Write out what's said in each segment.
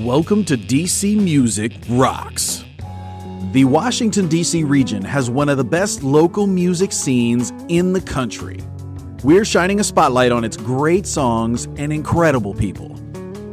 Welcome to DC Music Rocks. The Washington, D.C. region has one of the best local music scenes in the country. We're shining a spotlight on its great songs and incredible people.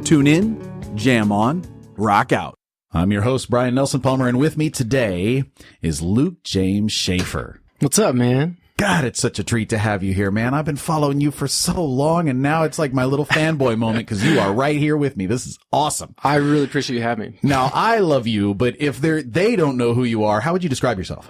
Tune in, jam on, rock out. I'm your host, Brian Nelson Palmer, and with me today is Luke James Shaffer. What's up, man? God, it's such a treat to have you here, man. I've been following you for so long, and now it's like my little fanboy moment because you are right here with me. This is awesome. I really appreciate you having me. Now, I love you, but if they don't know who you are, how would you describe yourself?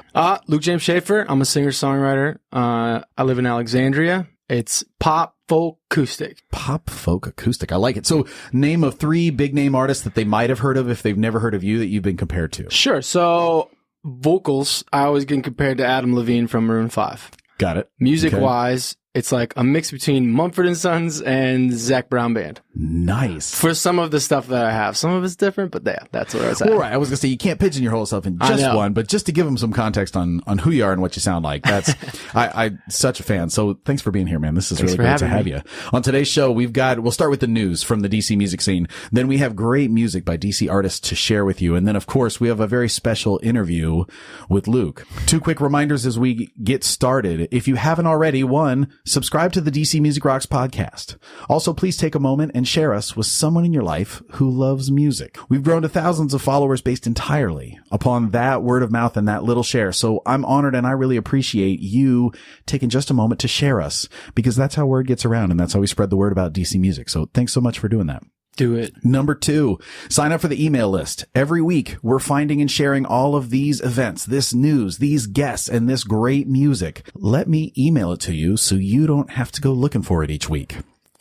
Luke James Shaffer. I'm a singer-songwriter. I live in Alexandria. It's pop, folk, acoustic. Pop, folk, acoustic. I like it. So, name of 3 big-name artists that they might have heard of if they've never heard of you that you've been compared to. Sure. So, vocals, I always get compared to Adam Levine from Maroon 5. Got it. Music-wise, it's like a mix between Mumford & Sons and Zac Brown Band. Nice. For some of the stuff that I have. Some of it's different, but yeah, that's where it's at. All right. I was going to say, you can't pigeonhole yourself in just one, but just to give them some context on who you are and what you sound like. That's, I'm such a fan. So thanks for being here, man. This is really great to have you. On today's show, we'll start with the news from the DC music scene. Then we have great music by DC artists to share with you. And then, of course, we have a very special interview with Luke. 2 quick reminders as we get started. If you haven't already, 1, subscribe to the DC Music Rocks podcast. Also, please take a moment and share us with someone in your life who loves music. We've grown to thousands of followers based entirely upon that word of mouth and that little share. So I'm honored and I really appreciate you taking just a moment to share us because that's how word gets around and that's how we spread the word about DC music. So thanks so much for doing that. Do it. Number 2, sign up for the email list. Every week, we're finding and sharing all of these events, this news, these guests, and this great music. Let me email it to you so you don't have to go looking for it each week.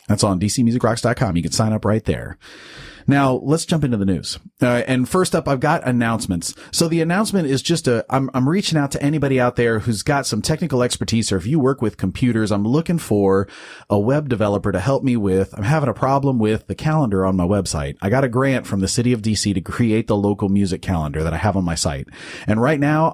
That's on dcmusicrocks.com. You can sign up right there. Now, let's jump into the news. And first up, I've got announcements. So the announcement is just I'm reaching out to anybody out there who's got some technical expertise, or if you work with computers, I'm looking for a web developer to help me I'm having a problem with the calendar on my website. I got a grant from the city of DC to create the local music calendar that I have on my site. And right now,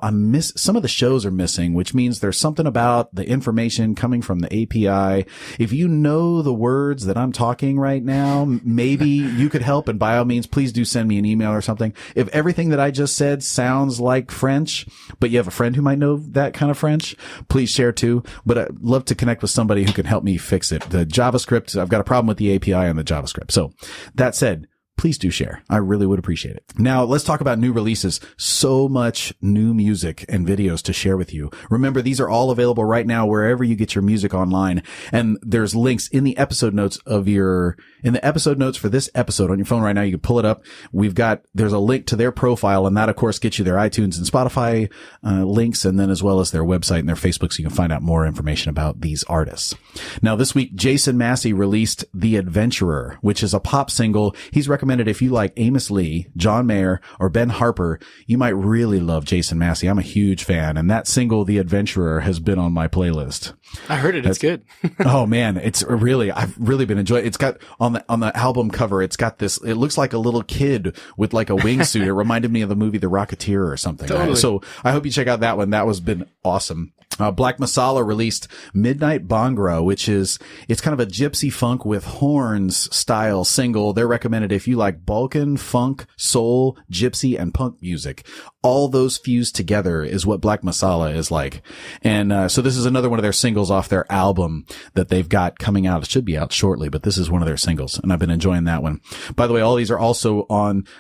some of the shows are missing, which means there's something about the information coming from the API. If you know the words that I'm talking right now, maybe you could help. And by all means, please do send me an email or something. If everything that I just said sounds like French, but you have a friend who might know that kind of French, please share too. But I'd love to connect with somebody who can help me fix it. The JavaScript, I've got a problem with the API and the JavaScript. So that said, please do share. I really would appreciate it. Now, let's talk about new releases. So much new music and videos to share with you. Remember, these are all available right now wherever you get your music online. And there's links in the episode notes for this episode on your phone right now. You can pull it up. There's a link to their profile, and that, of course, gets you their iTunes and Spotify links, and then as well as their website and their Facebook, so you can find out more information about these artists. Now, this week, Jason Massey released The Adventurer, which is a pop single. He's recommended if you like Amos Lee, John Mayer, or Ben Harper, you might really love Jason Massey. I'm a huge fan, and that single, The Adventurer, has been on my playlist. I heard it. It's good. Oh man, I've really been enjoying it. It's got on the album cover, it's got this, it looks like a little kid with like a wingsuit. It reminded me of the movie The Rocketeer or something. Totally. Right? So I hope you check out that one. That was been awesome. Black Masala released Midnight Bhangra, it's kind of a gypsy funk with horns style single. They're recommended if you like Balkan, funk, soul, gypsy, and punk music. All those fused together is what Black Masala is like. And so this is another one of their singles off their album that they've got coming out. It should be out shortly, but this is one of their singles, and I've been enjoying that one. By the way, all these are also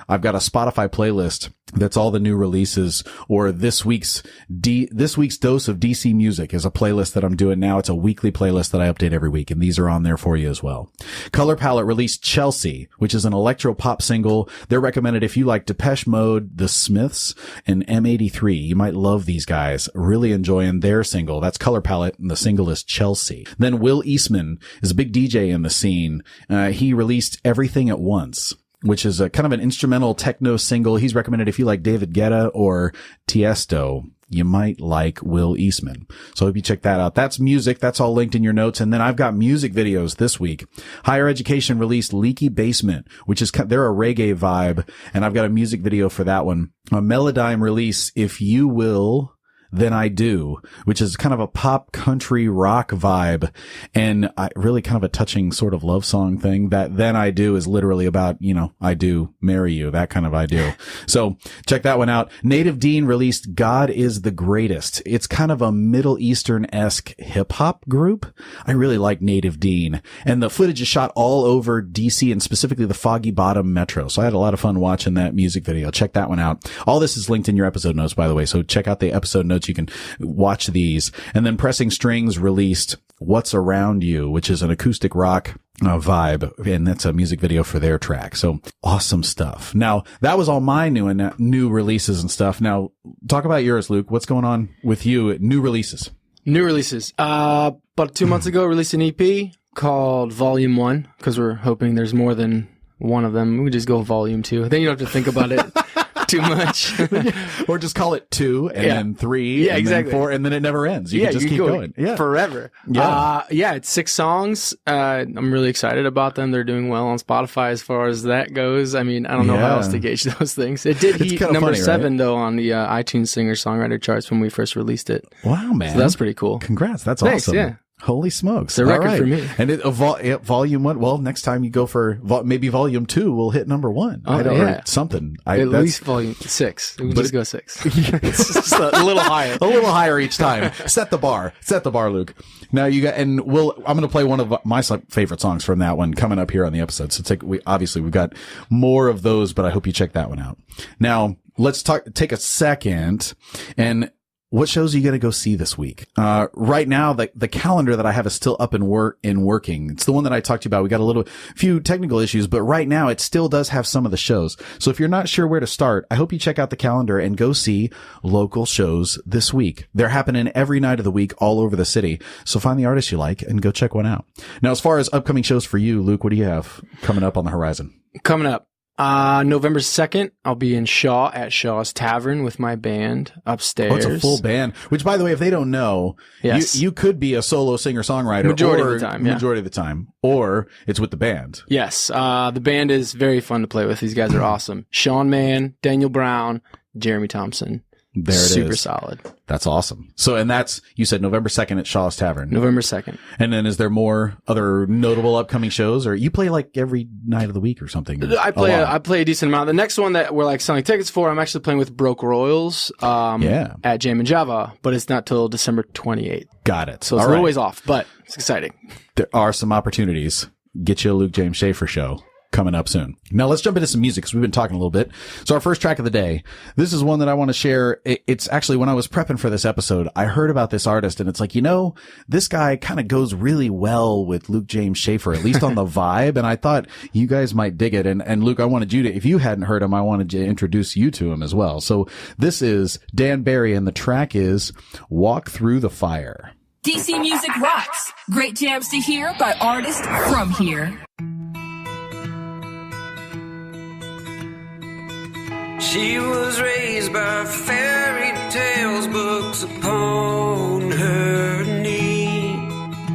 I've got a Spotify playlist that's all the new releases, or this week's dose of DC music is a playlist that I'm doing now. It's a weekly playlist that I update every week, and these are on there for you as well. Color Palette released Chelsea, which is an electro pop single. They're recommended if you like Depeche Mode, The Smiths, and M83. You might love these guys. Really enjoying their single. That's Color Palette, and the single is Chelsea. Then Will Eastman is a big DJ in the scene. He released Everything at Once, which is a kind of an instrumental techno single. He's recommended if you like David Guetta or Tiesto. You might like Will Eastman. So I hope you check that out. That's music. That's all linked in your notes. And then I've got music videos this week. Higher Education released Leaky Basement, which is, they're a reggae vibe. And I've got a music video for that one. A Melodyne release, If You Will Than I Do, which is kind of a pop country rock vibe and really kind of a touching sort of love song thing. That Than I Do is literally about, I do marry you, that kind of I do. So check that one out. Native Dean released God is the Greatest. It's kind of a Middle Eastern-esque hip hop group. I really like Native Dean, and the footage is shot all over DC and specifically the Foggy Bottom Metro. So I had a lot of fun watching that music video. Check that one out. All this is linked in your episode notes, by the way. So check out the episode notes. You can watch these. And then Pressing Strings released What's Around You, which is an acoustic rock vibe, and that's a music video for their track. So awesome stuff. Now, that was all my new releases and stuff. Now, talk about yours, Luke. What's going on with you? New releases. New releases. About 2 months ago, released an EP called Volume 1, because we're hoping there's more than one of them. We just go Volume 2. Then you don't have to think about it too much. Or just call it 2 and then 3 and exactly. then 4, and then it never ends. You can just keep going. Yeah. Forever. Yeah. It's 6 songs. I'm really excited about them. They're doing well on Spotify as far as that goes. I mean, I don't know how else to gauge those things. It did heat number funny, 7 though on the iTunes singer-songwriter charts when we first released it. Wow, man. So that's pretty cool. Congrats. That's Thanks, awesome. Yeah. Holy smokes. It's a record for me. And Volume 1, well, next time you go for maybe Volume 2 will hit number 1. Oh, or something. At least Volume 6. We can just go 6. It's just a little higher. A little higher each time. Set the bar, Luke. Now I'm going to play one of my favorite songs from that one coming up here on the episode. So we've got more of those, but I hope you check that one out. Now, let's take a second and what shows are you going to go see this week? Right now, the calendar that I have is still up and working. It's the one that I talked to you about. We got a few technical issues, but right now it still does have some of the shows. So if you're not sure where to start, I hope you check out the calendar and go see local shows this week. They're happening every night of the week all over the city. So find the artist you like and go check one out. Now, as far as upcoming shows for you, Luke, what do you have coming up on the horizon? Coming up. November 2nd, I'll be in Shaw at Shaw's Tavern with my band upstairs. Oh, it's a full band. Which, by the way, if they don't know, yes. you could be a solo singer-songwriter. Majority of the time, or it's with the band. Yes. The band is very fun to play with. These guys are awesome. Sean Mann, Daniel Brown, Jeremy Thompson. There it is. Super solid. That's awesome. So, and you said November 2nd at Shaw's Tavern. November 2nd. And then is there more other notable upcoming shows, or you play like every night of the week or something? I play a decent amount. The next one that we're like selling tickets for, I'm actually playing with Broke Royals, at Jam and Java, but it's not till December 28th. Got it. So it's a little ways off, but it's exciting. There are some opportunities. Get you a Luke James Shaffer show coming up soon. Now let's jump into some music because we've been talking a little bit. So our first track of the day, this is one that I want to share. It's actually, when I was prepping for this episode, I heard about this artist and it's like, this guy kind of goes really well with Luke James Shaffer, at least on the vibe. And I thought you guys might dig it. And Luke, I wanted you to, if you hadn't heard him, I wanted to introduce you to him as well. So this is Dan Barry and the track is Walk Through the Fire. DC Music rocks. Great jams to hear by artists from here. She was raised by fairy tales, books upon her knee.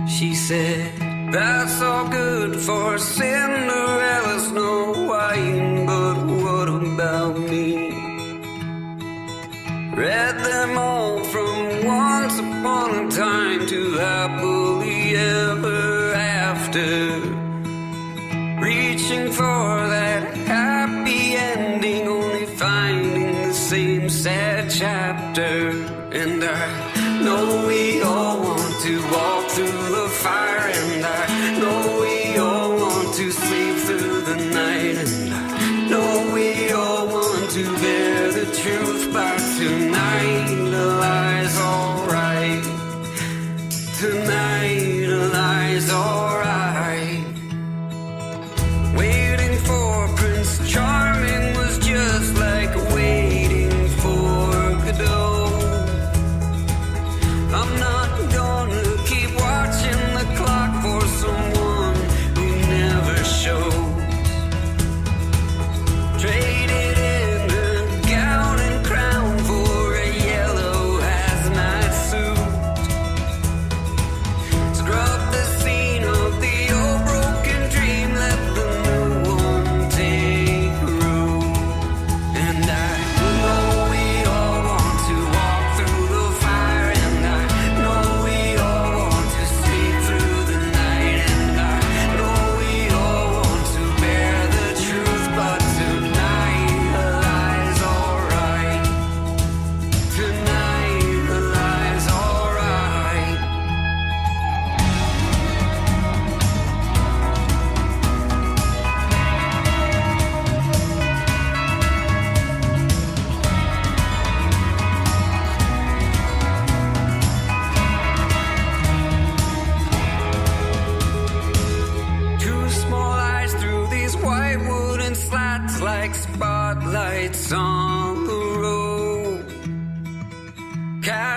She said, that's all good for Cinderella's Snow White, but what about me? Read them all from Once Upon a Time to Happily Ever After, reaching for that happy ending, only finding the same sad chapter. And I know we all want to walk through the fire, and I know we all want to sleep through the night, and I know we all want to bear the truth, but tonight a lie's alright. Tonight a lie's alright. Waiting for Prince Charming was just like waiting for Godot. I'm not gonna keep watching the clock for someone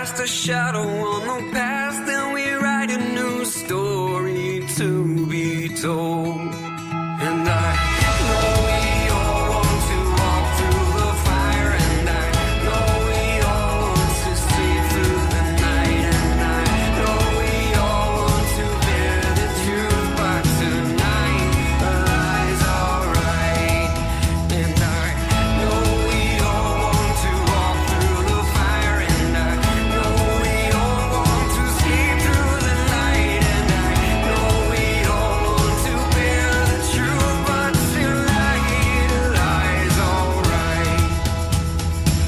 cast a shadow on the past, and we write a new story to be told. And I know we all want to walk through the fire, and I know we all want to see through the night, and I know we all want to bear the truth, but tonight the lie's alright. And I know we all want to walk through the fire, and I know we all want to see through the night, and I know we all want to bear the truth, but tonight the lie's alright.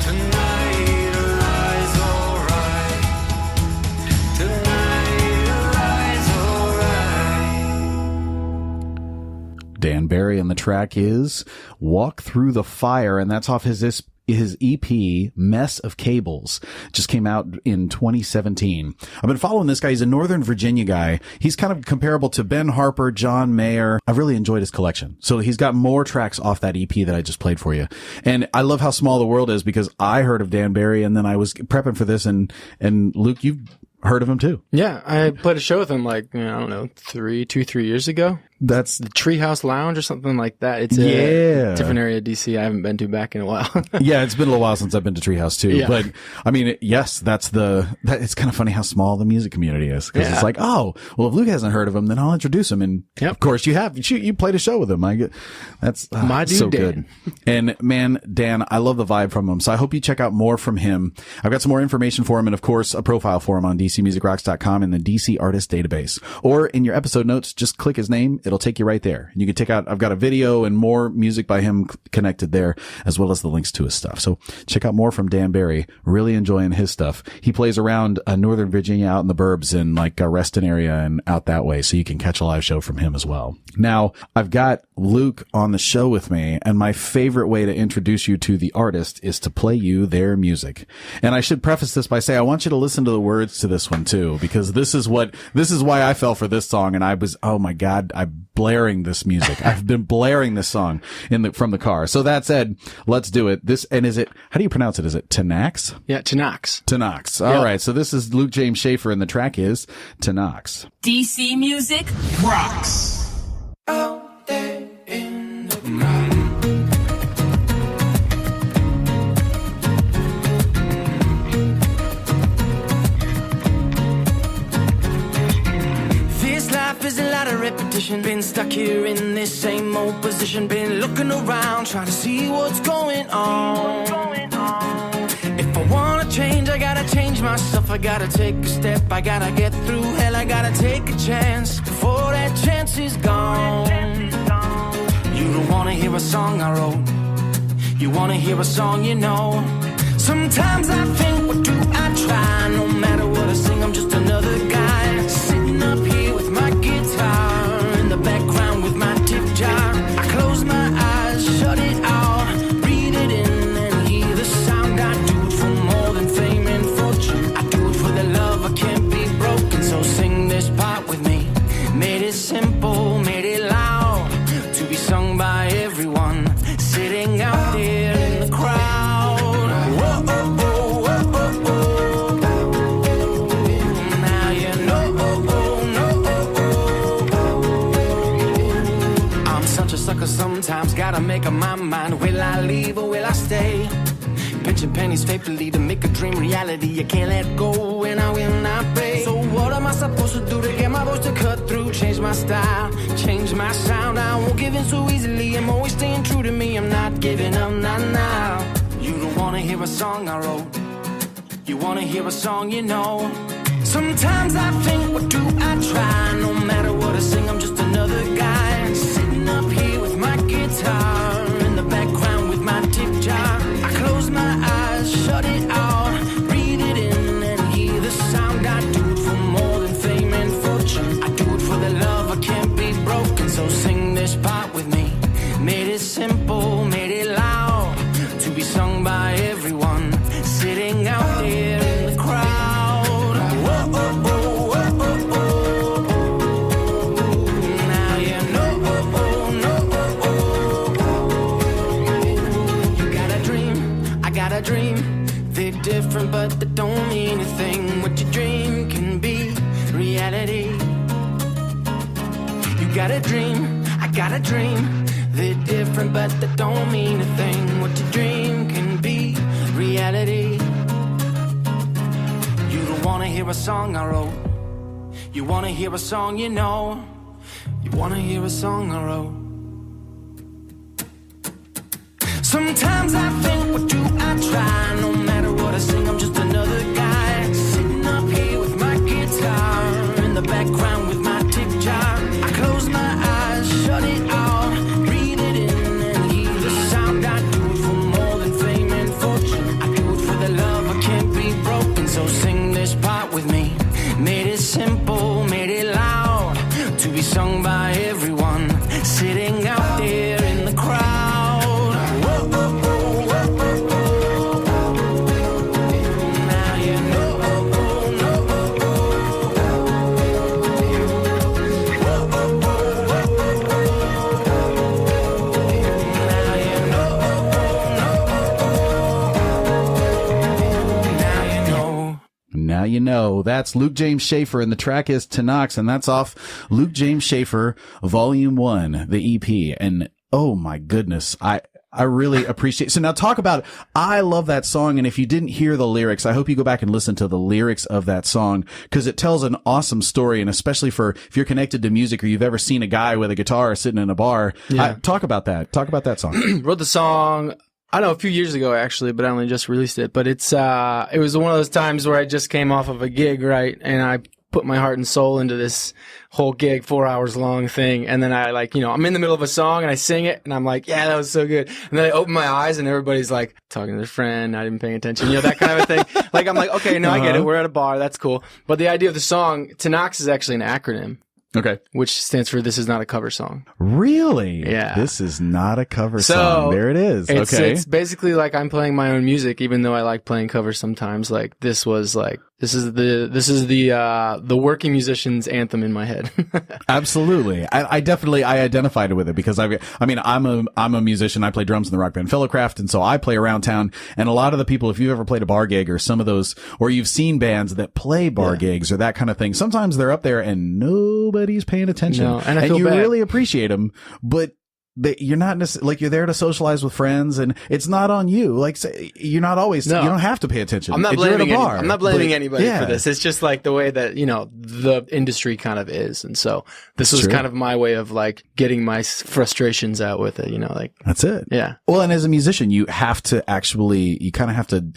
Tonight the lie's alright. Tonight the lie's alright. Dan Barry, and the track is Walk Through the Fire, and that's off his EP, Mess of Cables. Just came out in 2017. I've been following this guy. He's a Northern Virginia guy. He's kind of comparable to Ben Harper, John Mayer. I've really enjoyed his collection. So he's got more tracks off that EP that I just played for you. And I love how small the world is, because I heard of Dan Barry, and then I was prepping for this, and Luke, you've heard of him too. Yeah, I played a show with him like, I don't know, 3 years ago. That's the Treehouse Lounge or something like that. It's a different area of DC I haven't been to back in a while. Yeah, it's been a little while since I've been to Treehouse too. Yeah. But I mean, yes, it's kind of funny how small the music community is, because it's like, oh, well, if Luke hasn't heard of him, then I'll introduce him. And of course you have. You played a show with him. That's my dude, so Dan. good. And man, Dan, I love the vibe from him. So I hope you check out more from him. I've got some more information for him, and of course a profile for him on DCMusicRocks.com in the DC Artist Database, or in your episode notes, just click his name. It'll take you right there. You can I've got a video and more music by him connected there, as well as the links to his stuff. So check out more from Dan Barry. Really enjoying his stuff. He plays around Northern Virginia, out in the burbs, in like Reston area and out that way. So you can catch a live show from him as well. Now I've got Luke on the show with me, and my favorite way to introduce you to the artist is to play you their music. And I should preface this by saying, I want you to listen to the words to this one too, because this is why I fell for this song. And I was, oh my God, I'm blaring this music. I've been blaring this song from the car. So that said, let's do it. How do you pronounce it? Is it Tanax? Yeah, Tanax. Tanax. All right. So this is Luke James Shaffer, and the track is Tanax. DC Music Rocks. Out there in the crowd. This life is a lot of repetition. Been stuck here in this same old position. Been looking around, trying to see what's going on. If I wanna change, I gotta change myself. I gotta take a step, I gotta get through hell. I gotta take a chance before that chance is gone. You don't wanna hear a song I wrote, you wanna hear a song you know. Sometimes I think, what do I try? No matter what I sing, I'm just another guy sitting up here with my guitar, in the background with my tip jar. I close my eyes, shut it out, breathe it in and hear the sound. I do it for more than fame and fortune. I do it for the love I can't be broken. So sing this part with me. Made it simple, made it loud, to be sung by everyone sitting out there in the crowd. Whoa, oh, oh, oh, oh, oh. Now you know, oh, oh, no, oh, oh. I'm such a sucker sometimes, gotta make up my mind. Will I leave or will I stay? Pinching pennies faithfully to make a dream reality. I can't let go and I will not pay. So what am I supposed to do to get my voice to cut through? Change my style, change my sound. I won't give in so easily, I'm always staying true to me. I'm not giving up, not now. You don't wanna hear a song I wrote, you wanna hear a song you know. Sometimes I think, what do I try? No matter what I sing, I'm just another guy sitting up here with my guitar, in the background with my tip jar. I close my eyes, shut it out, breathe it in and hear the sound. I do it for more than fame and fortune. I do it for the love I can't be broken. So sing this part with me. Made it simple, made it loud, to be sung by everyone sitting out there in the crowd. Whoa, oh, oh, oh, oh, oh. Now you know, oh, oh, no, oh, oh. You got a dream, I got a dream. They're different different, but that don't mean a thing. What you dream can be reality. You got a dream, I got a dream. They're different, but that don't mean a thing. What you dream can be reality. You don't wanna hear a song I wrote. You wanna hear a song you know. You wanna hear a song I wrote. Sometimes I think, what do I try? No matter what I sing, I'm just another guy sitting up here with my guitar in the background with my tip jar. I close my eyes, shut it out, breathe it in and hear the sound. I do it for more than fame and fortune. I do it for the love I can't be broken. So sing this part with me. Made it simple, made it loud, to be sung by everyone sitting out there in the crowd. Now you know. That's Luke James Shaffer, and the track is Tanox, and that's off Luke James Shaffer, Volume 1, the EP. And oh my goodness, I really appreciate. So now talk about, I love that song. And if you didn't hear the lyrics, I hope you go back and listen to the lyrics of that song, because it tells an awesome story. And especially for if you're connected to music or you've ever seen a guy with a guitar sitting in a bar, talk about that. Talk about that song. Wrote the song, I don't know, a few years ago actually, but I only just released it. But it was one of those times where I just came off of a gig, right? And I put my heart and soul into this whole gig, 4 hours long thing. And then I I'm in the middle of a song and I sing it and I'm like, yeah, that was so good. And then I open my eyes and everybody's like talking to their friend, not even paying attention, that kind of a thing. Like, I'm like, okay, no, I get it. We're at a bar. That's cool. But the idea of the song, Tanox, is actually an acronym. Okay. Which stands for This Is Not a Cover Song. Really? Yeah. This is not a cover song. There it is. Okay. It's basically like I'm playing my own music, even though I like playing covers sometimes. Like, this is the working musician's anthem in my head. Absolutely. I definitely identified with it because I'm a musician. I play drums in the rock band Fellowcraft, and so I play around town. And a lot of the people, if you've ever played a bar gig or some of those, or you've seen bands that play bar gigs or that kind of thing, sometimes they're up there and nobody's paying attention. No, and I feel you bad. Really appreciate them, but you're not necessarily, like, you're there to socialize with friends, and it's not on you. Like, you're not always, you don't have to pay attention. I'm not blaming anybody for this. It's just like the way that, the industry kind of is. And so this was kind of my way of like getting my frustrations out with it, That's it. Yeah. Well, and as a musician, you kind of have to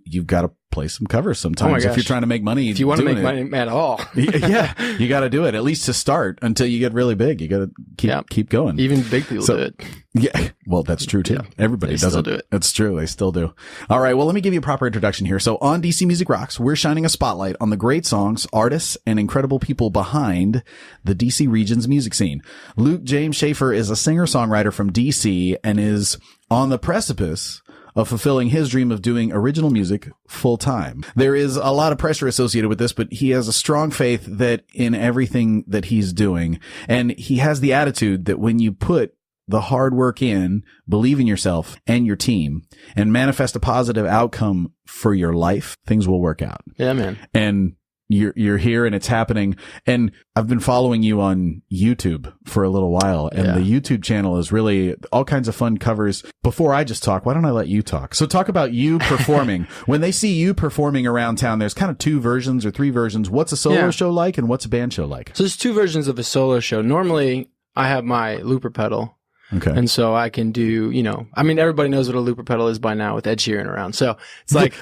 you've got to play some covers sometimes if you're trying to make money. If you want to make money at all. Yeah. You got to do it, at least to start, until you get really big. You got to keep going. Even big people do it. Yeah. Well, that's true too. Yeah. Everybody does still do it. That's true. They still do. All right. Well, let me give you a proper introduction here. So on DC Music Rocks, we're shining a spotlight on the great songs, artists, and incredible people behind the DC region's music scene. Luke James Shaffer is a singer-songwriter from DC and is on the precipice of fulfilling his dream of doing original music full time. There is a lot of pressure associated with this, but he has a strong faith that in everything that he's doing, and he has the attitude that when you put the hard work in, believe in yourself and your team, and manifest a positive outcome for your life, things will work out. Yeah, man. And you're here and it's happening. And I've been following you on YouTube for a little while, and the YouTube channel is really all kinds of fun covers. Before I just talk, why don't I let you talk? So talk about you performing. When they see you performing around town, there's kind of 2 versions or 3 versions. What's a solo show like and what's a band show like? So there's 2 versions of a solo show. Normally I have my looper pedal. Okay. And so I can do, everybody knows what a looper pedal is by now with Ed Sheeran around. So it's like,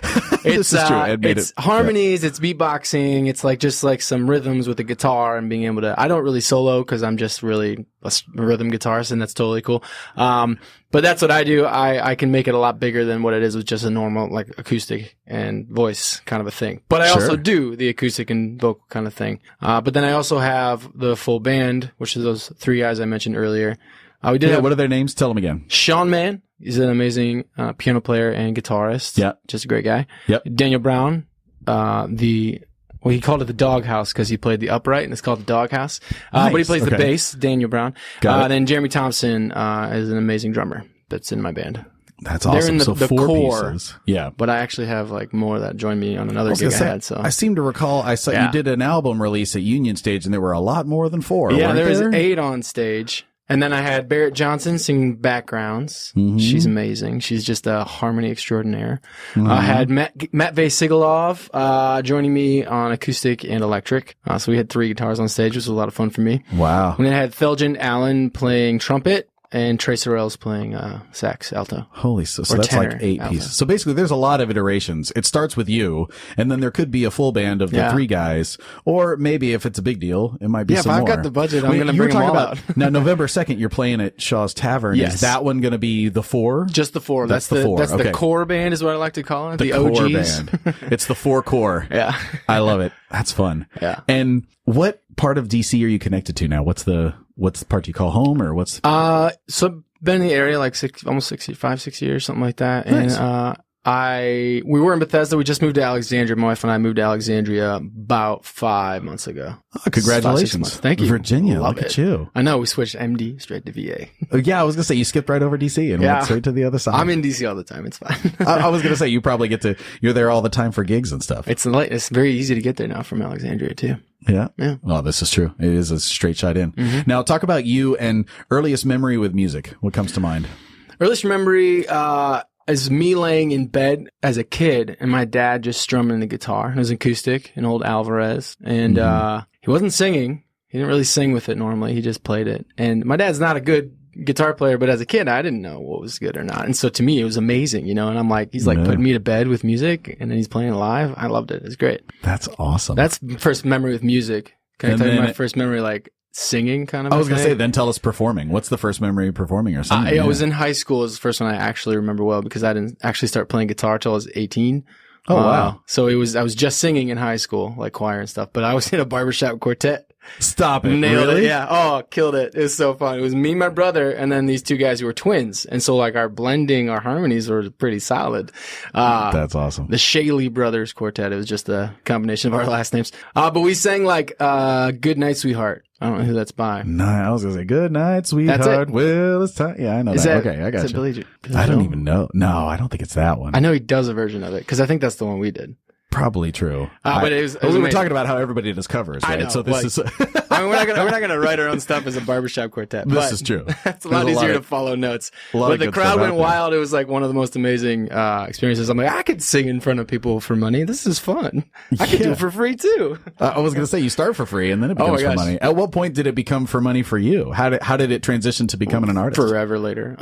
it's harmonies, it's beatboxing, it's like just like some rhythms with the guitar and being able to, I don't really solo because I'm just really a rhythm guitarist, and that's totally cool. But that's what I do. I can make it a lot bigger than what it is with just a normal like acoustic and voice kind of a thing. But I also do the acoustic and vocal kind of thing. But then I also have the full band, which is those 3 guys I mentioned earlier. What are their names? Tell them again. Sean Mann. He's an amazing piano player and guitarist. Yeah. Just a great guy. Yep. Daniel Brown, he called it the Doghouse because he played the upright, and it's called the Doghouse. Nice. But he plays the bass, Daniel Brown. Got it. Then Jeremy Thompson is an amazing drummer that's in my band. That's awesome. They're in so the 4 core, pieces. Yeah. But I actually have like more that joined me on another gig I had. So I seem to recall I saw you did an album release at Union Stage, and there were a lot more than 4. Yeah, there was there? 8 on stage. And then I had Barrett Johnson singing backgrounds. Mm-hmm. She's amazing. She's just a harmony extraordinaire. I had Matvey Sigalov joining me on acoustic and electric. So we had 3 guitars on stage, which was a lot of fun for me. Wow. And then I had Theljan Allen playing trumpet and Trace Orells playing sax alto. Holy, so that's like 8 alto. pieces. So basically there's a lot of iterations. It starts with you, and then there could be a full band of the 3 guys, or maybe if it's a big deal, it might be some more. Yeah, if I've got the budget, I'm going to bring them all out. Now, November 2nd, you're playing at Shaw's Tavern. Yes. Is that one going to be the 4? Just the 4. That's the 4. That's okay. the core band is what I like to call it. The core OGs. band. It's the 4 core. Yeah. I love it. That's fun. Yeah. And what part of DC are you connected to now? What's the part you call home, or what's? So been in the area like almost 6 years, something like that. Nice. And we were in Bethesda. We just moved to Alexandria. My wife and I moved to Alexandria about 5 months ago. Oh, congratulations. 5, 6 months. Thank you. Virginia. Love look it. at you. I know. We switched MD straight to VA. Yeah, I was going to say, you skipped right over DC and went straight to the other side. I'm in DC all the time. It's fine. I was going to say, you probably you're there all the time for gigs and stuff. It's very easy to get there now from Alexandria too. Yeah. Yeah. Oh, this is true. It is a straight shot in. Mm-hmm. Now, talk about you and earliest memory with music. What comes to mind? Earliest memory, is me laying in bed as a kid and my dad just strumming the guitar. It was acoustic, an old Alvarez. And, he wasn't singing. He didn't really sing with it normally. He just played it. And my dad's not a good guitar player, but as a kid, I didn't know what was good or not. And so to me, it was amazing, and I'm like, he's like putting me to bed with music and then he's playing live. I loved it. It's great. That's awesome. That's first memory with music. Can I tell you my first memory, like singing kind of? I was going to say, then tell us performing. What's the first memory of performing or singing? I was in high school. It was the first one I actually remember well because I didn't actually start playing guitar till I was 18. Oh, wow. So I was just singing in high school, like choir and stuff, but I was in a barbershop quartet. Stop it. Nailed really? it. Yeah. Oh, killed it. It was so fun. It was me, my brother, and then these 2 guys who were twins. And so like our harmonies were pretty solid. That's awesome. The Shaley Brothers Quartet. It was just a combination of our last names. But we sang like, Good Night, Sweetheart. I don't know who that's by. No, I was going to say, Good Night, Sweetheart. That's it. Well, it's time. Yeah, I know that. Okay, I got you. Billy I don't even know. No, I don't think it's that one. I know he does a version of it because I think that's the one we did. Probably true. But it was we were talking about how everybody does covers, right? I know, so this is. I mean, we're not gonna write our own stuff as a barbershop quartet. This is true. It's a lot easier to follow notes. But the crowd went wild. It was like one of the most amazing experiences. I'm like, I could sing in front of people for money. This is fun. I could do it for free too. I was gonna say, you start for free and then it becomes for money. At what point did it become for money for you? How did it transition to becoming an artist? Forever later.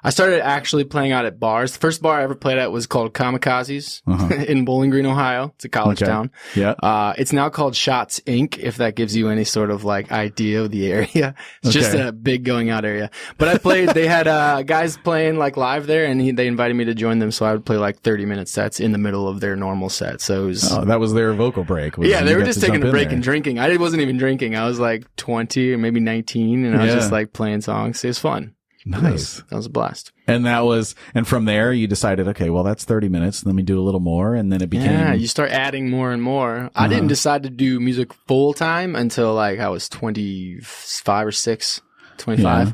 I started actually playing out at bars. The first bar I ever played at was called Kamikazes in Bowling Green, Ohio. It's a college town. Yeah. It's now called Shots Inc., if that gives you any sort of like idea of the area. It's just a big going out area. But I played, they had guys playing like live there, and they invited me to join them. So I would play like 30-minute sets in the middle of their normal set. So it was. Oh, that was their vocal break. Yeah, they were just taking a break and drinking. I wasn't even drinking. I was like 20 or maybe 19, and I was just like playing songs. It was fun. Nice. That was a blast. And from there you decided, okay, well, that's 30 minutes. Let me do a little more. And then it became. Yeah, you start adding more and more. I didn't decide to do music full time until like I was 25 or 6, 25.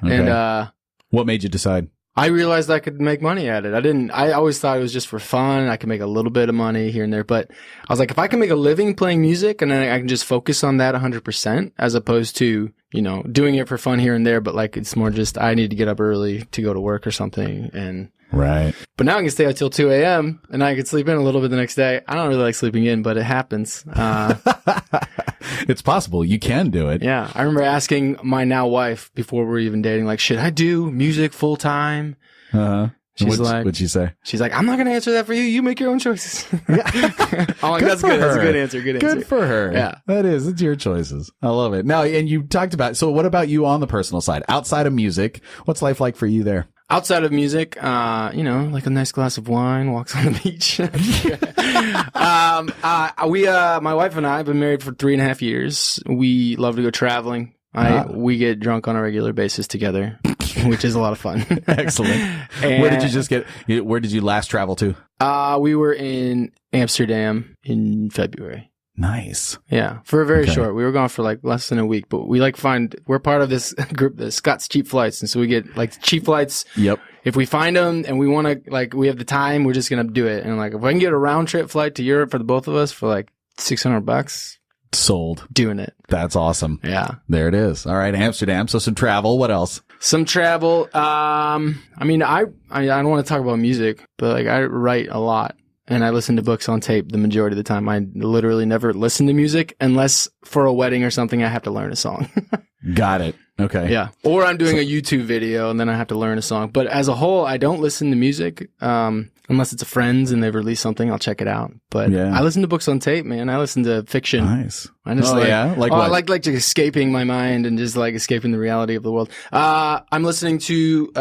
Yeah. Okay. And, what made you decide? I realized I could make money at it. I always thought it was just for fun. I could make a little bit of money here and there, but I was like, if I can make a living playing music and then I can just focus on that 100% as opposed to, doing it for fun here and there, but like it's more just I need to get up early to go to work or something. And right. But now I can stay out till 2 a.m. and I can sleep in a little bit the next day. I don't really like sleeping in, but it happens. It's possible. You can do it. Yeah. I remember asking my now wife before we were even dating, like, should I do music full time? What'd she say? She's like, I'm not going to answer that for you. You make your own choices. I'm like, that's good. That's a good answer. Good answer. Good for her. Yeah. That is. It's your choices. I love it. Now, and you talked about, so what about you on the personal side? Outside of music, what's life like for you there? Outside of music, like a nice glass of wine, walks on the beach. My wife and I have been married for 3.5 years. We love to go traveling. We get drunk on a regular basis together, which is a lot of fun. Excellent. And where did you last travel to? We were in Amsterdam in February. Nice. Yeah, for a very short. We were gone for like less than a week, but we we're part of this group, the Scott's Cheap Flights, and so we get like cheap flights. Yep. If we find them and we want to, like, we have the time, we're just going to do it. And like, if I can get a round trip flight to Europe for the both of us for like $600, sold. Doing it. That's awesome. Yeah. There it is. All right. Amsterdam. So some travel. What else? Some travel. I mean, I don't want to talk about music, but like I write a lot and I listen to books on tape the majority of the time. I literally never listen to music unless for a wedding or something I have to learn a song. Got it. Okay. Yeah. Or I'm doing a YouTube video and then I have to learn a song. But as a whole, I don't listen to music. Unless it's a friend's and they've released something, I'll check it out. But I listen to books on tape, man. I listen to fiction. Nice. I just Like what? I like just escaping my mind and just like escaping the reality of the world. I'm listening to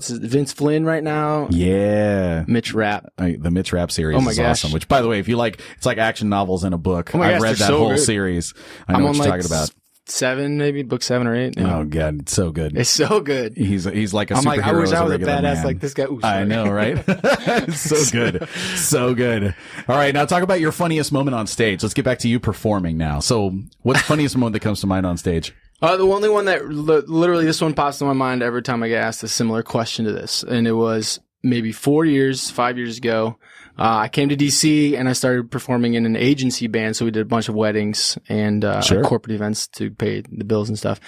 Vince Flynn right now. Yeah. Mitch Rapp. The Mitch Rapp series is awesome. Which, by the way, if you like, it's like action novels in a book. I've read that whole series. I know what you're talking about. 7, maybe book 7 or 8. Yeah. Oh god, it's so good. It's so good. He's like a superhero. Like, I wish I was a badass man. like this guy. Ooh, I know, right? It's so good. So good. All right, now talk about your funniest moment on stage. Let's get back to you performing now. So what's the funniest moment that comes to mind on stage? The only one that literally this one pops to my mind every time I get asked a similar question to this. And it was maybe 5 years ago. I came to DC and I started performing in an agency band. So we did a bunch of weddings and corporate events to pay the bills and stuff.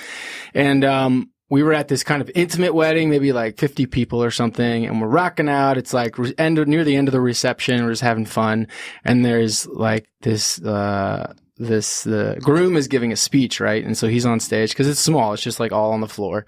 And we were at this kind of intimate wedding, maybe like 50 people or something, and we're rocking out. It's like near the end of the reception. We're just having fun. And there's like the groom is giving a speech, right? And so he's on stage because it's small. It's just like all on the floor.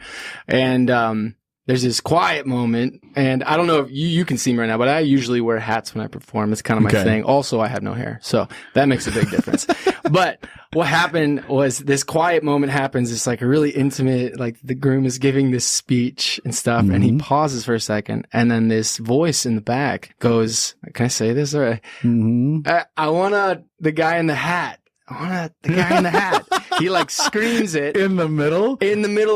And there's this quiet moment, and I don't know if you can see me right now, but I usually wear hats when I perform. It's kind of my thing. Also, I have no hair, so that makes a big difference. But what happened was this quiet moment happens. It's like a really intimate, like the groom is giving this speech and stuff, and he pauses for a second, and then this voice in the back goes, "Can I say this?" Or I want the guy in the hat. The guy in the hat. He like screams it in the middle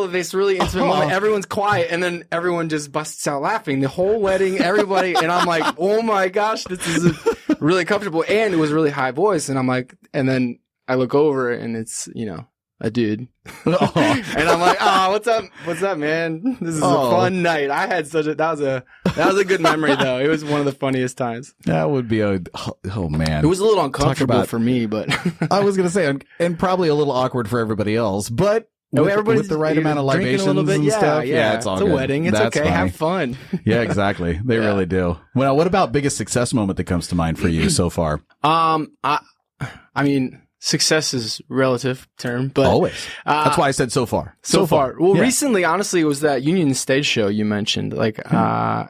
of this really intimate moment. Everyone's quiet, and then everyone just busts out laughing. The whole wedding, everybody, and I'm like, oh my gosh, this is really comfortable, and it was really high voice, and I'm like, and then I look over, and it's a dude, and I'm like, oh, what's up, man? This is a fun night. I had that was a good memory though. It was one of the funniest times. That would be man. It was a little uncomfortable for me, but I was gonna say, and probably a little awkward for everybody else, but with the right amount of libations a little bit, and stuff. Yeah, it's all good. It's a wedding. It's okay. Funny. Have fun. Yeah, exactly. They really do. Well, what about biggest success moment that comes to mind for you so far? I mean, success is relative term, but always. That's why I said so far. So far. Well, recently, honestly, it was that Union Stage show you mentioned. Like, to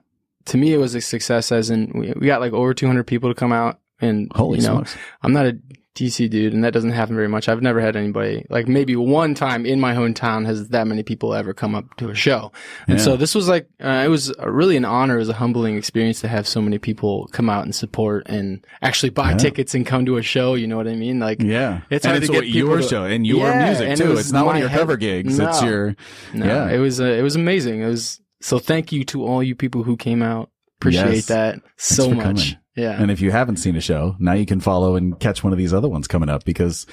me, it was a success as in we got like over 200 people to come out, and holy smokes. I'm not a DC dude, and that doesn't happen very much. I've never had anybody, like maybe one time in my hometown has that many people ever come up to a show. And so this was like, it was really an honor. It was a humbling experience to have so many people come out and support and actually buy tickets and come to a show. You know what I mean? Like, it's hard to get your show and your music too. It's not one of your cover gigs. It's your, it was amazing. So thank you to all you people who came out. Appreciate that so much. Coming. Yeah. And if you haven't seen a show, now you can follow and catch one of these other ones coming up because,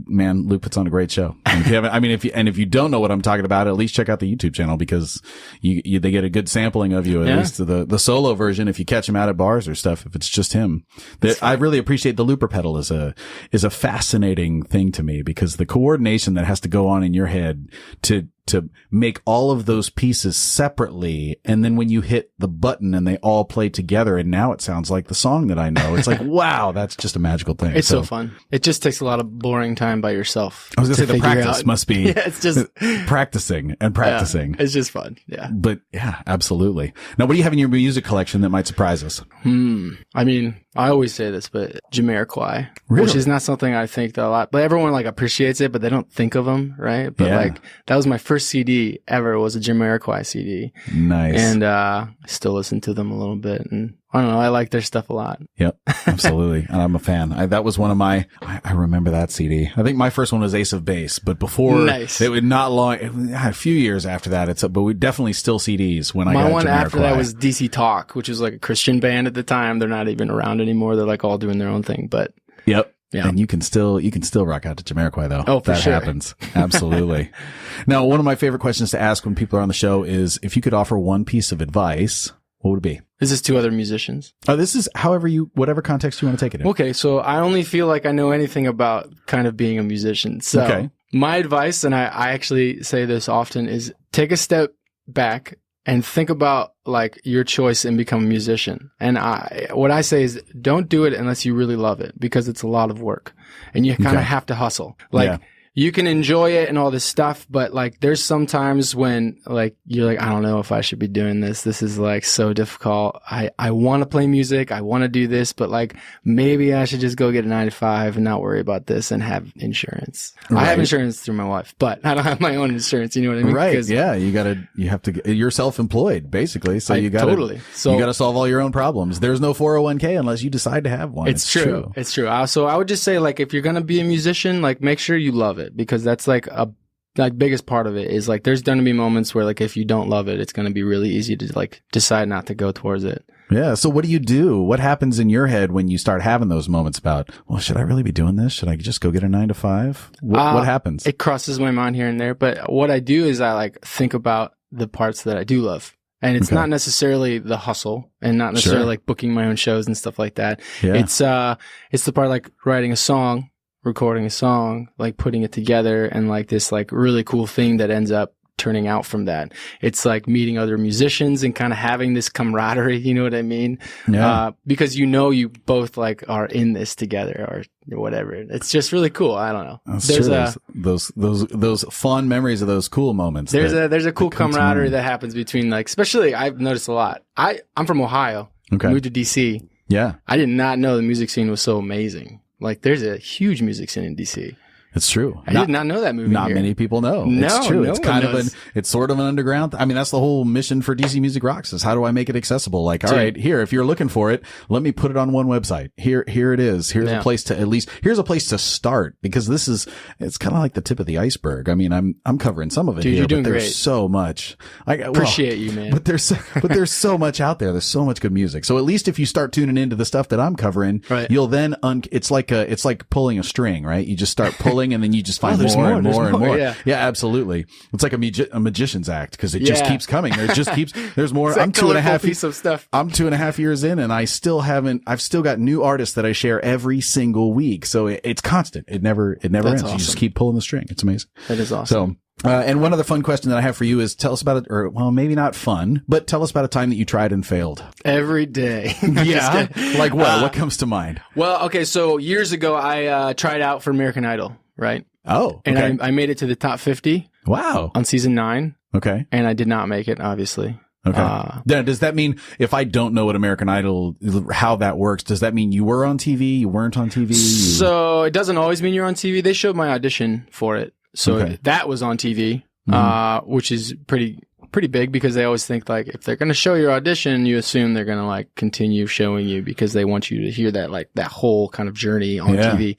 man, Luke puts on a great show. And if you haven't, if you don't know what I'm talking about, at least check out the YouTube channel because they get a good sampling of you, at least the solo version. If you catch him out at bars or stuff, if it's just him, I really appreciate the looper pedal is a fascinating thing to me because the coordination that has to go on in your head to make all of those pieces separately. And then when you hit the button and they all play together and now it sounds like the song that I know, it's like, wow, that's just a magical thing. It's so fun. It just takes a lot of boring time by yourself. I was going to say the practice must be it's just practicing and practicing. Yeah, it's just fun. Yeah. But yeah, absolutely. Now, what do you have in your music collection that might surprise us? I mean, I always say this, but Jamiroquai, which is not something I think that a lot, but everyone like appreciates it, but they don't think of them, right? But like that was my first CD ever was a Jamiroquai CD. Nice. And I still listen to them a little bit, and I don't know, I like their stuff a lot. Yep, absolutely. And I'm a fan. That was one of my, I remember that CD. I think my first one was Ace of Base, but before it was not long, a few years after that, but we definitely still CDs when I got My one Jamiroquai. after that was DC Talk, which was like a Christian band at the time. They're not even around anymore. They're like all doing their own thing, but yep. Yeah. And you can still rock out to Jamiroquai though. Oh, for that sure. happens. Absolutely. Now, one of my favorite questions to ask when people are on the show is if you could offer one piece of advice, what would it be? Is this to other musicians? This is whatever context you want to take it in. Okay. So I only feel like I know anything about kind of being a musician. So my advice, and I actually say this often, is take a step back and think about like your choice and become a musician. And what I say is don't do it unless you really love it, because it's a lot of work and you kind of have to hustle. Like you can enjoy it and all this stuff, but like there's sometimes when like you're like, I don't know if I should be doing this. This is like so difficult. I want to play music. I want to do this, but like maybe I should just go get a 9 to 5 and not worry about this and have insurance. Right. I have insurance through my wife, but I don't have my own insurance. You know what I mean? Right. Yeah. You're self-employed basically. So you got to solve all your own problems. There's no 401k unless you decide to have one. It's true. It's true. So I would just say like, if you're going to be a musician, like make sure you love it, because that's like biggest part of it is like, there's going to be moments where like, if you don't love it, it's going to be really easy to like decide not to go towards it. Yeah. So what do you do? What happens in your head when you start having those moments about, well, should I really be doing this? Should I just go get a 9 to 5? What happens? It crosses my mind here and there, but what I do is I like think about the parts that I do love. And it's not necessarily the hustle and not necessarily like booking my own shows and stuff like that. Yeah. It's the part like writing a song, recording a song, like putting it together, and like this like really cool thing that ends up turning out from that. It's like meeting other musicians and kind of having this camaraderie, you know what I mean? Yeah. Because you both like are in this together or whatever. It's just really cool. I don't know. There's those fond memories of those cool moments. There's a cool camaraderie that happens between like, especially I've noticed a lot. I'm from Ohio. Okay. Moved to DC. Yeah. I did not know the music scene was so amazing. Like, there's a huge music scene in DC. It's true. I did not know that movie. Not many people know. No, it's true. No it's kind of it's sort of an underground. I mean, that's the whole mission for DC Music Rocks is how do I make it accessible? Like, all right, here, if you're looking for it, let me put it on one website. Here it is. Here's a place here's a place to start, because it's kind of like the tip of the iceberg. I mean, I'm covering some of it here, but there's so much. Appreciate you, man. But there's so much out there. There's so much good music. So at least if you start tuning into the stuff that I'm covering, you'll then, it's like pulling a string, right? You just start pulling and then you just find more and more. Yeah, absolutely. It's like a magician's act, because it just keeps coming. There's more. I'm 2.5 years in, and I've still got new artists that I share every single week. So it's constant. It never ends. Awesome. You just keep pulling the string. It's amazing. That is awesome. So, and one other fun question that I have for you is tell us about it, or well, maybe not fun, but tell us about a time that you tried and failed. Every day. Yeah. Like what? What comes to mind? Well, okay. So years ago, I tried out for American Idol, right? Oh, okay. And I made it to the top 50. Wow. On season 9. Okay. And I did not make it, obviously. Okay. Now, does that mean, if I don't know what American Idol, how that works, does that mean you were on TV? You weren't on TV? So it doesn't always mean you're on TV. They showed my audition for it. So that was on TV, which is pretty big, because they always think like if they're going to show your audition, you assume they're going to like continue showing you, because they want you to hear that like that whole kind of journey on TV.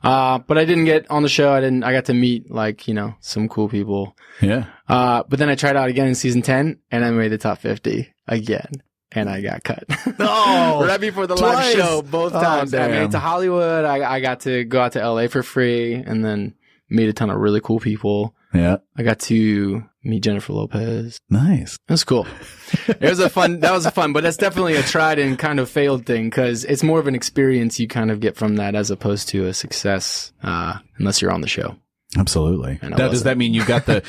But I didn't get on the show. I got to meet like, some cool people. Yeah. But then I tried out again in season 10 and I made the top 50 again. And I got cut. Oh, right before the live show, both times. I made it to Hollywood. I got to go out to LA for free, and then meet a ton of really cool people. Yeah. I got to meet Jennifer Lopez. Nice. It was cool. That was fun, but that's definitely a tried and kind of failed thing, because it's more of an experience you kind of get from that as opposed to a success, unless you're on the show. Absolutely. Does that mean you got the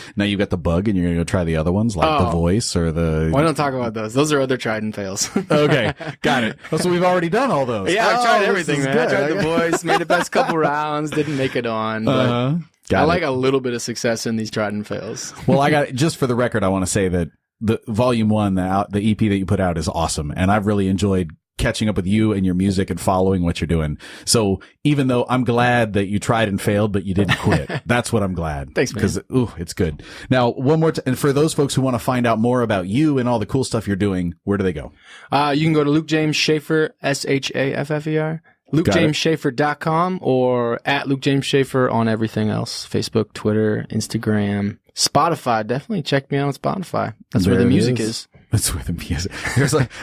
bug and you're going to go try the other ones, like The Voice or the... Well, I don't talk about those. Those are other tried and fails. Okay. Got it. So we've already done all those. Yeah, I've tried everything, man. I tried The Voice, made the best couple rounds, didn't make it on. But I like a little bit of success in these tried and fails. Well, just for the record, I want to say that the volume 1, the EP that you put out is awesome. And I've really enjoyed catching up with you and your music and following what you're doing. So even though I'm glad that you tried and failed, but you didn't quit, that's what I'm glad. Thanks, man. Because, it's good. Now, one more, and for those folks who want to find out more about you and all the cool stuff you're doing, where do they go? You can go to Luke James Shaffer, Shaffer, LukeJamesShaffer.com, or at Luke James Shaffer on everything else. Facebook, Twitter, Instagram, Spotify. Definitely check me out on Spotify. That's where the music is. It's with the music.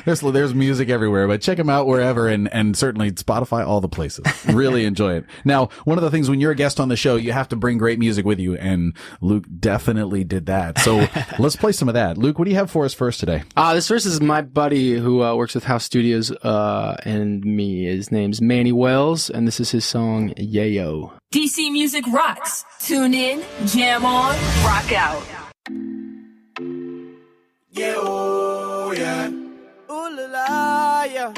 There's music everywhere, but check him out wherever and certainly Spotify, all the places. Really enjoy it. Now, one of the things when you're a guest on the show, you have to bring great music with you, and Luke definitely did that. So let's play some of that. Luke, what do you have for us first today? This first is my buddy who works with House Studios and me. His name's Manny Wells, and this is his song Yayo. DC Music rocks. Tune in, jam on, rock out. Yeah, oh, yeah. Ooh la la, yeah.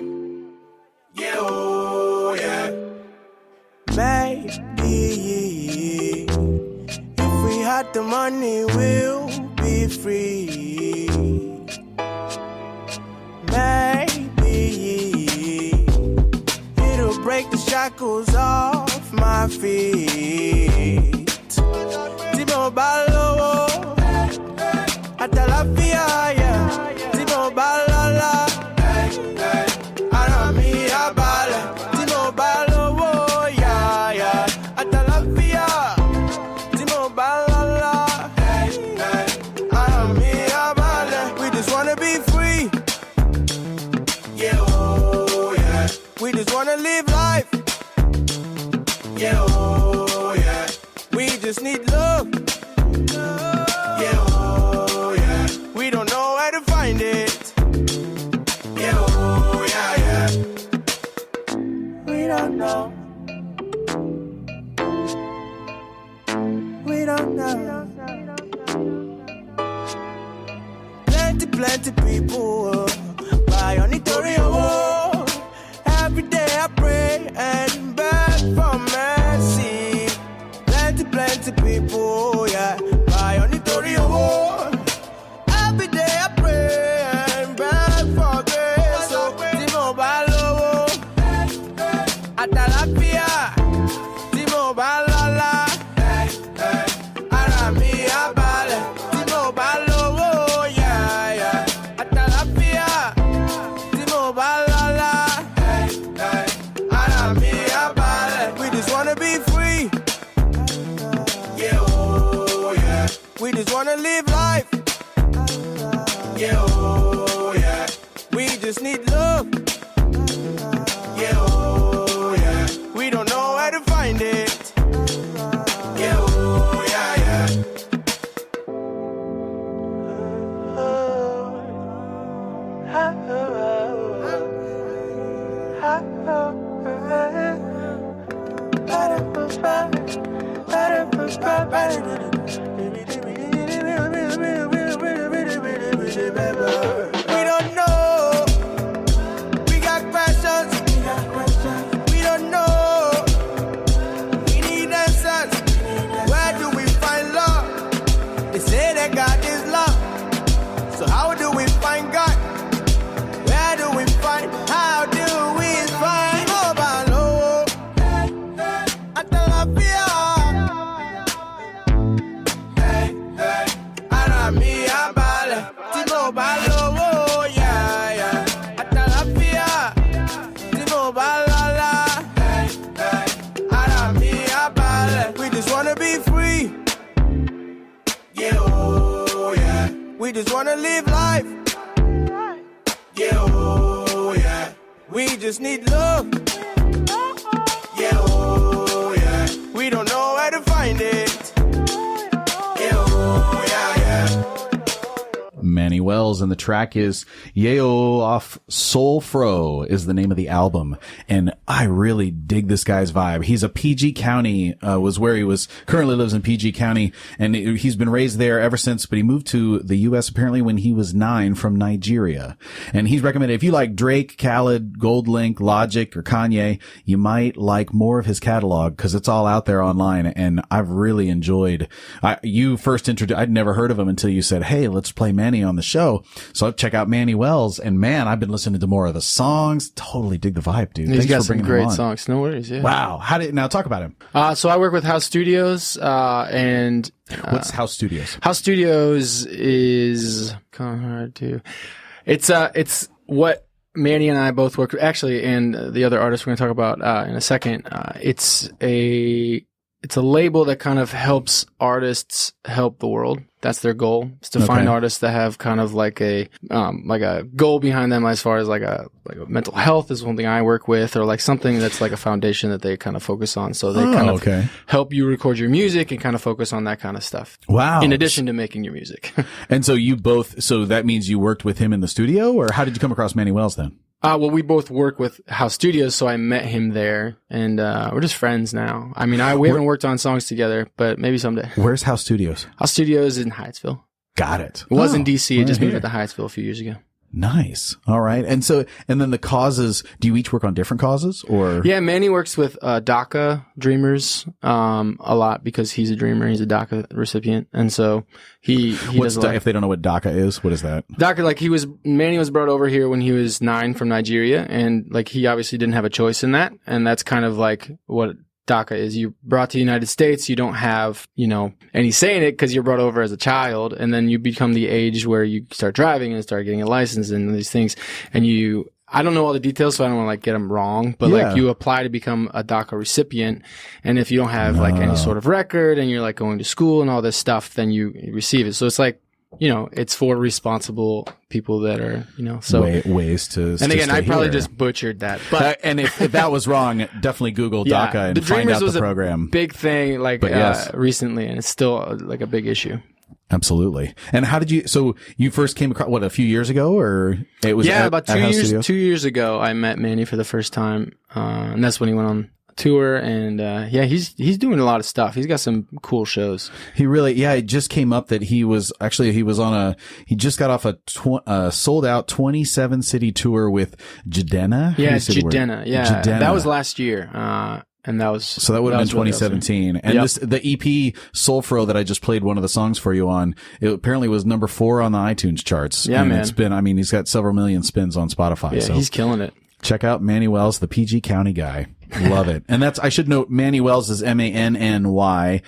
Yeah, oh, yeah. Maybe if we had the money, we'll be free. Maybe it'll break the shackles off my feet. T-Mobile, hasta la vía, yeah. T-Mobile, la, ahora mía, vale. T-Mobile, oh, yeah, yeah. Hasta la vía. T-Mobile, la, ahora mía, vale. We just wanna be free. Yeah, oh, yeah. We just wanna live life. Yeah, oh, yeah. We just need love. Yeah, oh, yeah. We don't know where to find it. Yeah, oh, yeah, yeah. We don't know. We don't know. Plenty people buy on Itorio. Every day I pray and beg for mercy. Plenty people, yeah, buy on Itorio. Every day I pray and beg for grace. So, T-Mobile, hasta la vía. T-Mobile, la, ahora mía, vale. T-Mobile, yeah, yeah. Hasta la vía. T-Mobile, la, ahora mía, vale. We just wanna be free. Yeah, oh, yeah. We just wanna live life. Yeah, oh, yeah. We just need love. Yeah, oh, yeah. We don't know where to find it. Yeah, oh, yeah, yeah. We don't know. We got questions. We don't know. We need answers. Where do we find love? They say that God is love. So how do we find God? Where do we find? How do we find? Mobile, hasta la vía. Hey, hey, ahora mía, vale. T-Mobile, oh, yeah, yeah. Hasta la vía. T-Mobile, la, hey, hey, ahora mía, vale. We just wanna be free. Yeah, oh, yeah. We just wanna live life. Yeah, oh, yeah. We just need love. Yeah, oh, yeah. We don't know where to find it. Yeah, oh, yeah, yeah. Manny Wells, and the track is Yayo off Soul Fro is the name of the album. And I really dig this guy's vibe. He's a PG County, was where he was, currently lives in PG County, and he's been raised there ever since, but he moved to the U.S. apparently when he was 9 from Nigeria. And he's recommended, if you like Drake, Khaled, Goldlink, Logic, or Kanye, you might like more of his catalog because it's all out there online. And I've really enjoyed, you first introduced, I'd never heard of him until you said, hey, let's play Manny on the show. So I'll check out Manny Wells, and man, I've been listening to more of the songs. Totally dig the vibe, dude. He's Thanks got for bringing some great him on. songs. No worries. Yeah. Wow. Now talk about him. So I work with House Studios, and What's House Studios? House Studios is kind of hard to. It's what Manny and I both work actually, and the other artist we're going to talk about in a second. It's a label that kind of helps artists help the world, That's their goal, is to find artists that have kind of like a goal behind them, as far as like a mental health is one thing I work with, or like something that's like a foundation that they kind of focus on. So they kind of help you record your music and kind of focus on that kind of stuff. Wow. In addition to making your music. And so so that means you worked with him in the studio, or how did you come across Manny Wells then? Well, we both work with House Studios, so I met him there, and we're just friends now. I mean, we haven't worked on songs together, but maybe someday. Where's House Studios? House Studios in Hyattsville. Got it. It was in DC. It just moved to Hyattsville a few years ago. Nice. All right. And then the causes, do you each work on different causes, or? Yeah, Manny works with DACA Dreamers a lot, because he's a dreamer. He's a DACA recipient. And so he does a lot. If they don't know what DACA is, what is that? DACA, like Manny was brought over here when he was 9 from Nigeria, and like he obviously didn't have a choice in that. And that's kind of like what DACA is. You're brought to the United States, you don't have, any say in it because you're brought over as a child, and then you become the age where you start driving and start getting a license and these things. And I don't know all the details, so I don't want to like get them wrong, but like you apply to become a DACA recipient, and if you don't have like any sort of record and you're like going to school and all this stuff, then you receive it. So it's like, it's for responsible people that are, so ways to. And again, I probably just butchered that. But and if that was wrong, definitely Google DACA and find out the program. Big thing, like recently, and it's still like a big issue. Absolutely. And how did so you first came across, a few years ago, or it was about 2 years ago, I met Manny for the first time. And that's when he went on tour, and he's doing a lot of stuff. He's got some cool shows. He really, it just came up that he just got off a sold out 27 city tour with Jidenna. Jidenna. Yeah, that was last year. And that was, so that would have been 2017. Really and the EP Soulfro that I just played one of the songs for you on, it apparently was number 4 on the iTunes charts. Yeah, and man. He's got several million spins on Spotify. Yeah, so he's killing it. Check out Manny Wells, the PG County guy. Love it. And I should note, Manny Wells is MANNY WELL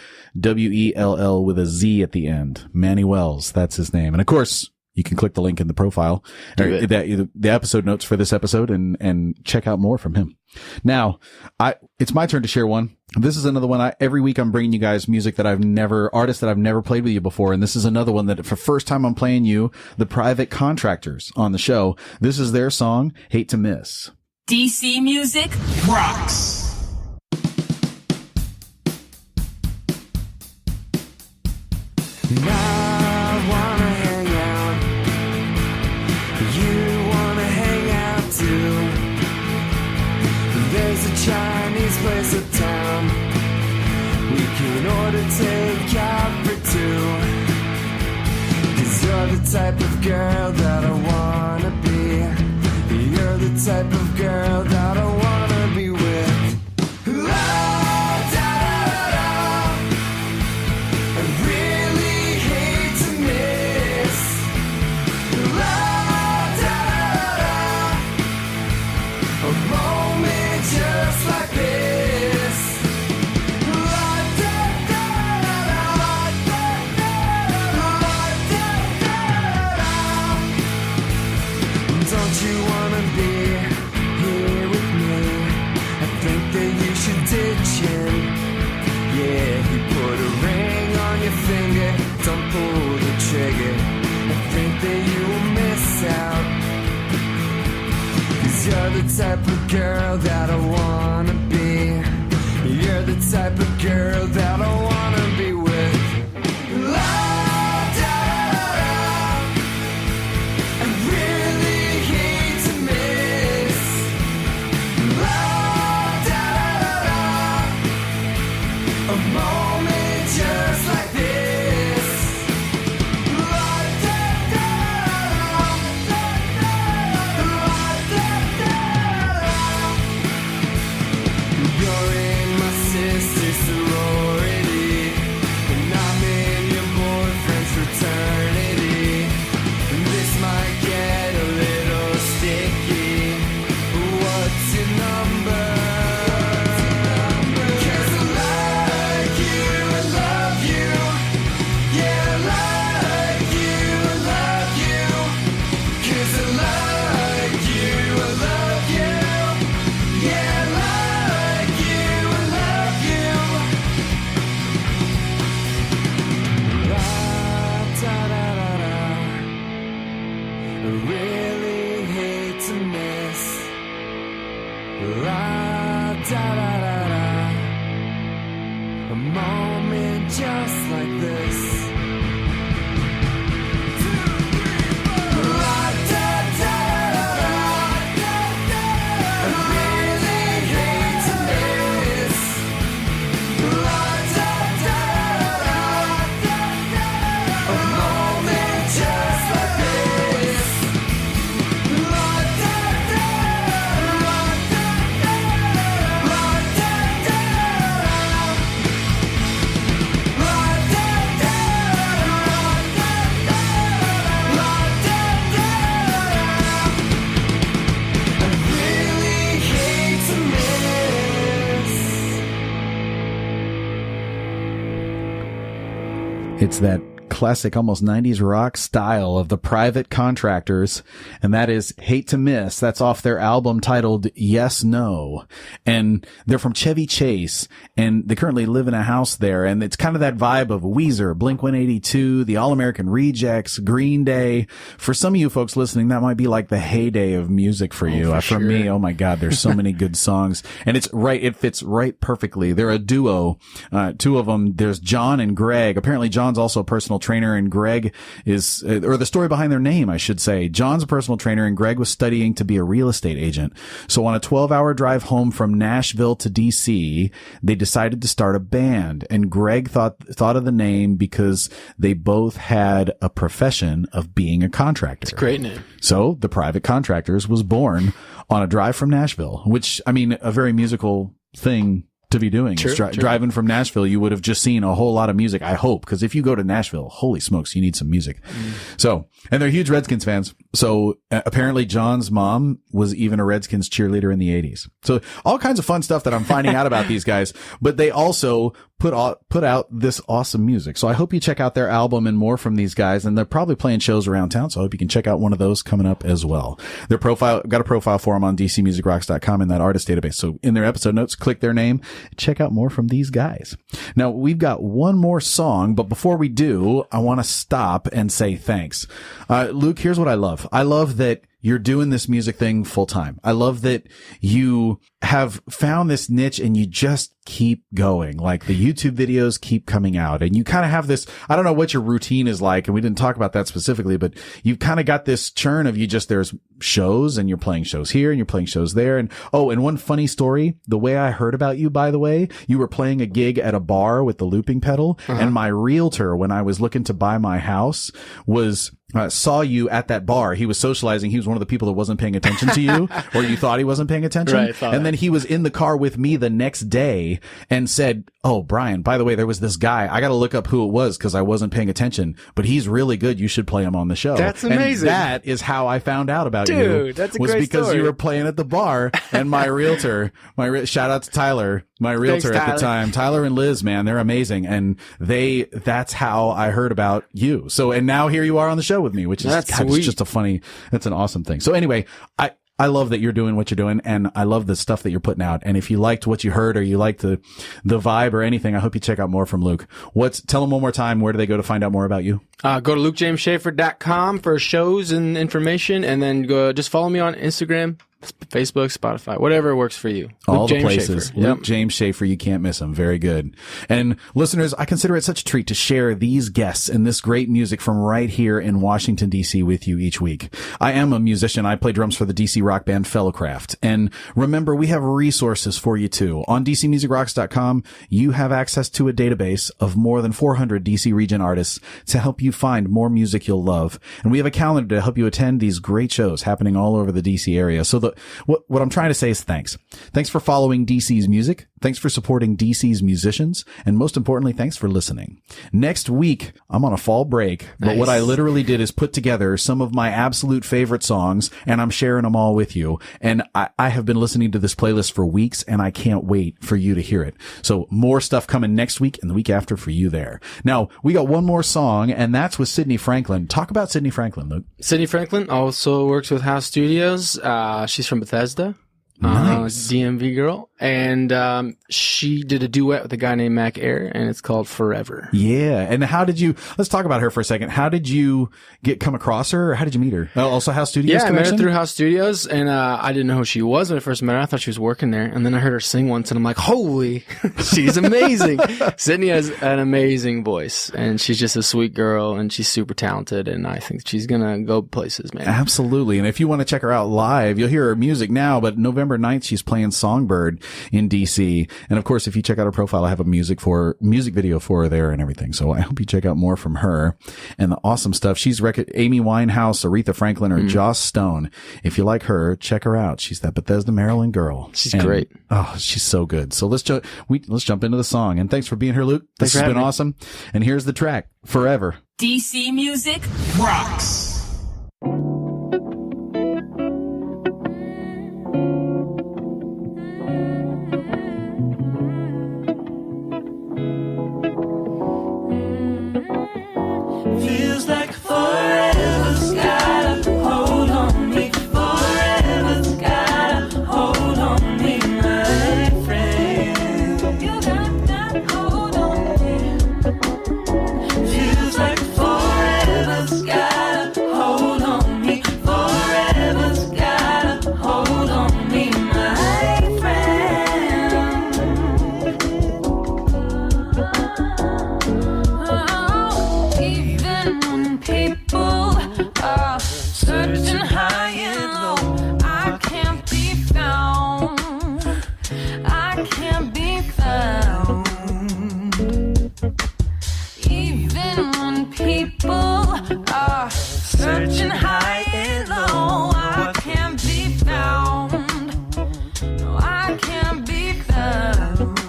with a Z at the end. Manny Wells. That's his name. And of course, you can click the link in the profile, the episode notes for this episode, and check out more from him. Now, it's my turn to share one. This is another one. Every week I'm bringing you guys music that artists that I've never played with you before. And this is another one that for first time I'm playing you, the Private Contractors on the show. This is their song, Hate to Miss. DC Music rocks. Chinese place of town, we can order takeout for 2. 'Cause you're the type of girl that I wanna be. You're the type of girl that I wanna be with. I really hate to miss. A moment just like this. Don't you wanna be here with me? I think that you should ditch him. Yeah, he put a ring on your finger. Don't pull the trigger. I think that you will miss out. 'Cause you're the type of girl that I wanna be. You're the type of girl that I wanna be with. I really hate to miss. A moment just like this. You're in my sister's sorority, and I'm in your boyfriend's fraternity. This might get a little sticky. What's your number? 'Cause I like you, I love you. Yeah, I like you, I love you. 'Cause I like you, I love you. Yeah, I like you, It's that classic, almost 90s rock style of the Private Contractors, and that is Hate to Miss. That's off their album titled Yes No, and they're from Chevy Chase, and they currently live in a house there, and it's kind of that vibe of Weezer, Blink-182, the All-American Rejects, Green Day. For some of you folks listening, that might be like the heyday of music for you. For me, oh my God, there's so many good songs, and it fits right perfectly. They're a duo, two of them. There's John and Greg. Apparently John's also a personal trainer, and Greg is, or the story behind their name, I should say. John's a personal trainer, and Greg was studying to be a real estate agent. So on a 12-hour drive home from Nashville to DC, they decided to start a band, and Greg thought of the name because they both had a profession of being a contractor. It's a great name. So the Private Contractors was born on a drive from Nashville, which, I mean, a very musical thing to be doing. True. Driving from Nashville, you would have just seen a whole lot of music, I hope, because if you go to Nashville, holy smokes, you need some music. So, and they're huge Redskins fans. So apparently John's mom was even a Redskins cheerleader in the 80s. So all kinds of fun stuff that I'm finding out about these guys, but they also put out this awesome music. So I hope you check out their album and more from these guys, and they're probably playing shows around town. So I hope you can check out one of those coming up as well. Their profile, got a profile for them on dcmusicrocks.com in that artist database. So in their episode notes, click their name, check out more from these guys. Now we've got one more song, but before we do, I want to stop and say thanks. Luke, here's what I love. I love that you're doing this music thing full time. I love that you have found this niche and you just keep going. Like the YouTube videos keep coming out, and you kind of have this, I don't know what your routine is like, and we didn't talk about that specifically, but you've kind of got this churn of there's shows, and you're playing shows here and you're playing shows there. And and one funny story, the way I heard about you, by the way, you were playing a gig at a bar with the looping pedal, and my realtor, when I was looking to buy my house, saw you at that bar. He was socializing. He was one of the people that wasn't paying attention to you, or you thought he wasn't paying attention. Right, and then he was in the car with me the next day and said, "Oh, Brian, by the way, there was this guy. I got to look up who it was because I wasn't paying attention, but he's really good. You should play him on the show." That's amazing. And that is how I found out about you. Dude, that's a great story. Was because you were playing at the bar, and my realtor, shout out to Tyler, my realtor at the time, Tyler and Liz, man, they're amazing. And that's how I heard about you. So, and now here you are on the show with me, which is, it's just that's an awesome thing. So anyway, I love that you're doing what you're doing, and I love the stuff that you're putting out. And if you liked what you heard, or you liked the vibe or anything, I hope you check out more from Luke. Tell them one more time, where do they go to find out more about you? Go to LukeJamesShaffer.com for shows and information, and then just follow me on Instagram, Facebook, Spotify, whatever works for you. All Luke the James places. Shaffer. Luke James Shaffer, you can't miss him. Very good. And listeners, I consider it such a treat to share these guests and this great music from right here in Washington, D.C. with you each week. I am a musician. I play drums for the D.C. rock band Fellowcraft. And remember, we have resources for you too. On dcmusicrocks.com, you have access to a database of more than 400 D.C. region artists to help you find more music you'll love. And we have a calendar to help you attend these great shows happening all over the D.C. area. So what I'm trying to say is thanks. Thanks for following DC's music. Thanks for supporting DC's musicians. And most importantly, thanks for listening. Next week, I'm on a fall break, but what I literally did is put together some of my absolute favorite songs, and I'm sharing them all with you. And I have been listening to this playlist for weeks, and I can't wait for you to hear it. So more stuff coming next week and the week after for you there. Now, we got one more song, and that's with Sydney Franklin. Talk about Sydney Franklin, Luke. Sydney Franklin also works with House Studios. She's from Bethesda. Nice. DMV girl. And she did a duet with a guy named Mac Air, and it's called Forever. Yeah. And let's talk about her for a second. How did you come across her, or how did you meet her? Also House Studios Yeah, connection? I met her through House Studios, and I didn't know who she was when I first met her. I thought she was working there, and then I heard her sing once, and I'm like, holy, she's amazing. Sydney has an amazing voice, and she's just a sweet girl, and she's super talented, and I think she's gonna go places, man. Absolutely. And if you want to check her out live, you'll hear her music now, but November 9th, she's playing Songbird in DC. And of course, if you check out her profile, I have a music video for her there and everything. So I hope you check out more from her and the awesome stuff. She's Amy Winehouse, Aretha Franklin, or Joss Stone. If you like her, check her out. She's that Bethesda, Maryland girl. She's great. Oh, she's so good. So let's jump into the song. And thanks for being here, Luke. This has been awesome. And here's the track, Forever. DC Music rocks. found. Even when people are searching high and low, I can't be found. No, I can't be found.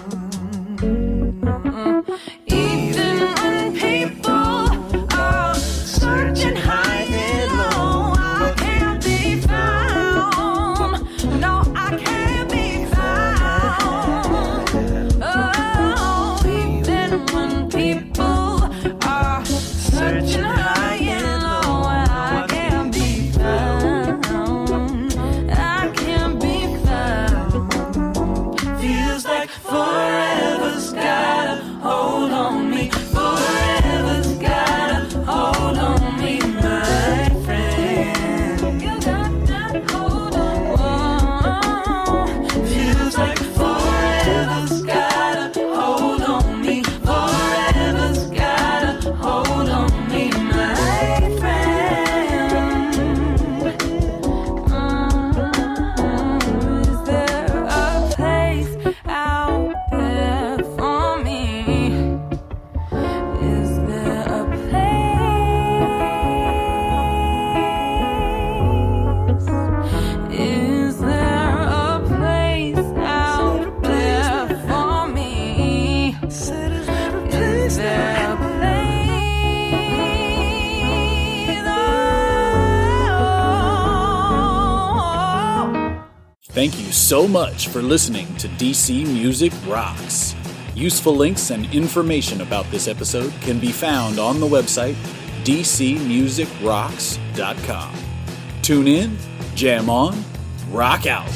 Even when people are searching high and low, I can't be found. No, I can't be found. Oh, even when people are searching high and low, I can't be found. I can't be found. Feels like forever's got a hold on me. Forever's got a hold on me, my friend. You got that hold on. Whoa. Feels like forever's got a hold on me. Forever's got a hold on me, my friend. Is there a place out there for me? Is there a place? Is there a place out there for me? Is there a place? Thank you so much for listening to DC Music Rocks. Useful links and information about this episode can be found on the website dcmusicrocks.com. Tune in, jam on, rock out.